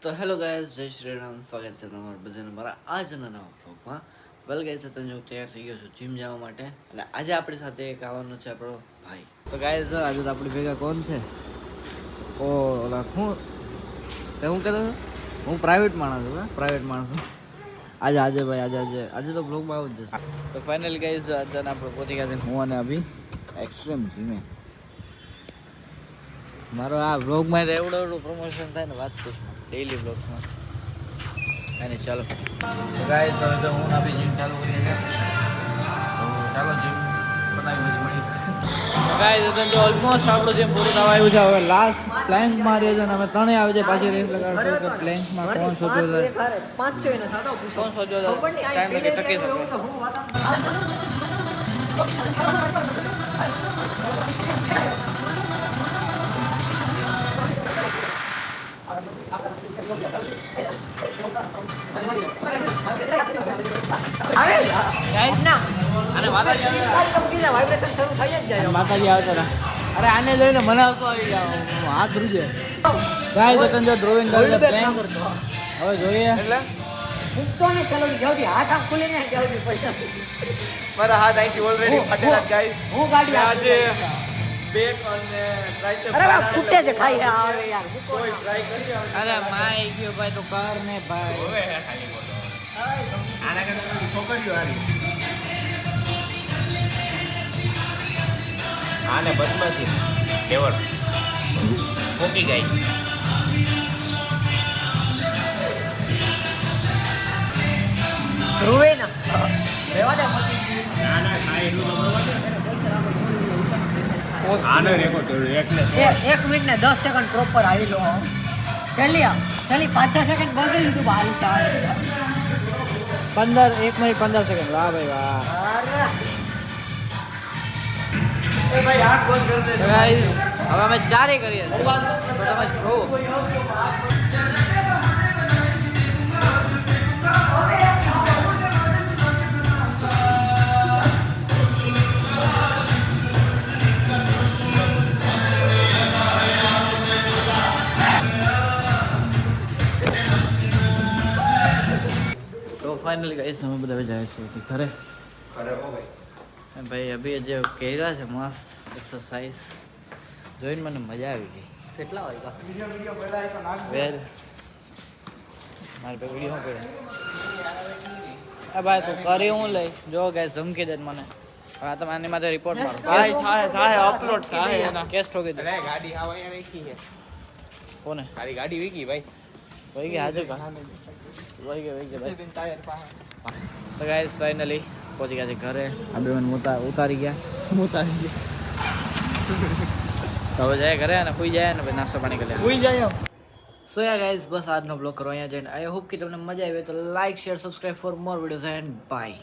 તો hello guys, જય શ્રી રામ. સ્વાગત છે તમારું બધાનું મારા આજના નવા બ્લોગમાં. વેલ ગાઈઝ, અત્યારે હું તૈયાર થઈ ગયો છું જીમ જવા માટે, અને આજે આપણી સાથે એક આવવાનો છે આપણો ભાઈ. તો ગાઈઝ, આજે તો આપણી ભેગા કોણ છે? ઓલા હું કહેતો હું પ્રાઇવેટ માણસ છું. પ્રાઇવેટ માણસ છું. આજે ભાઈ આજે તો બ્લોગમાં આવું જ જશે. તો ફાઇનલી ગાઈઝ, આજે આપણે પહોંચી ગયા છે હું અને અભી એક્સ્ટ્રીમ જીમે. મારો આ બ્લોગમાં તો એવડું પ્રમોશન થાય ને વાત પૂછમાં, ડેઈલી બ્લોગ્સમાં. અને ચાલો ગાઈસ, હવે તો હું આપી જીમ ચાલુ કરીએ છીએ. તો ચાલો જીમ બનાવી મળી. ગાઈસ, તો ઓલમોસ્ટ આપણું જીમ પૂરું થવા આવ્યું છે. હવે લાસ્ટ પ્લેન્ક મારીએ છે, અને અમે ત્રણેય આવે છે. પાછી રેસ લગાડશું કે પ્લેન્કમાં કોણ શોધ્યો છે, કોણ શોધ્યો છે, ટાઈમ લગી ટકી શકે. માતાજી આવતા હતા. અરે આને જોઈને મને આવતો આવી ગયા, હાથ ધ્રુજે. ગાય તો જો ડ્રોઈંગ કરીને પ્લેન કરતો. હવે જોઈએ મારા હાથ અહીંથી ઓલરેડી ફટેલા ગાઈસ. હું ગાડી આજે બેક અને ટ્રાઇસેપ ફૂટે છે ખાઈ આવે યાર. કોઈ ટ્રાય કરી. અરે માય ગયો ભાઈ, તો કર ને ભાઈ. હવે ખાલી બોલો આના કરતા છોકરીઓ આવી આને બદમાશી કેવળ મૂકી ગઈ. ધ્રુવે ના રેવા દે. ના ખાય એટલું આને રેકો તો 1 મિનિટ ને 10 સેકન્ડ પ્રોપર આવી લો. ચલી 5 સેકન્ડ બોલ કરી દીધું બારી સાહેબ. 1 મિનિટ 15 સેકન્ડ. વાહ ભાઈ વાહ. એ ભાઈ હાથ બંધ કર દે. ગાઈસ, હવે અમે ચારે કરીએ તો તમે જો. ફાઇનલી ગાઈસ, અમે બધા જાય છે ઘરે. ભાઈ અભી જે કર્યા છે મસ્ત એક્સરસાઇઝ જોઈને મને મજા આવી ગઈ. કેટલા વાગ્યા વેલ મારે પે વિડીયો પડે. ભાઈ તું કરી હું લઈ જો ગાઈસ, ધમકી દે મને. હવે તમે આની માટે રિપોર્ટ મારો. થાય અપલોડ થાય કેસ ઠોકી દે. ગાડી આવા અહીંયા રાખી છે. કોને તારી ગાડી વીકી ભાઈ? વહી ગયા હાજર વહી ગયા ભાઈ. તો ગાઈસ, ફાઇનલી પહોંચી ગયા છે ઘરે. આ બે મને ઉતારી ગયા. તો હવે જાય ઘરે અને સુઈ જાય, ને પછી નાસ્તો પાણી કરી સુઈ જાય. સો યા ગાઈસ, બસ આજનો બ્લોગ કરો અહીંયા જઈને. આઈ હોપ કે તમને મજા આવી. તો like, share, subscribe for more videos and by.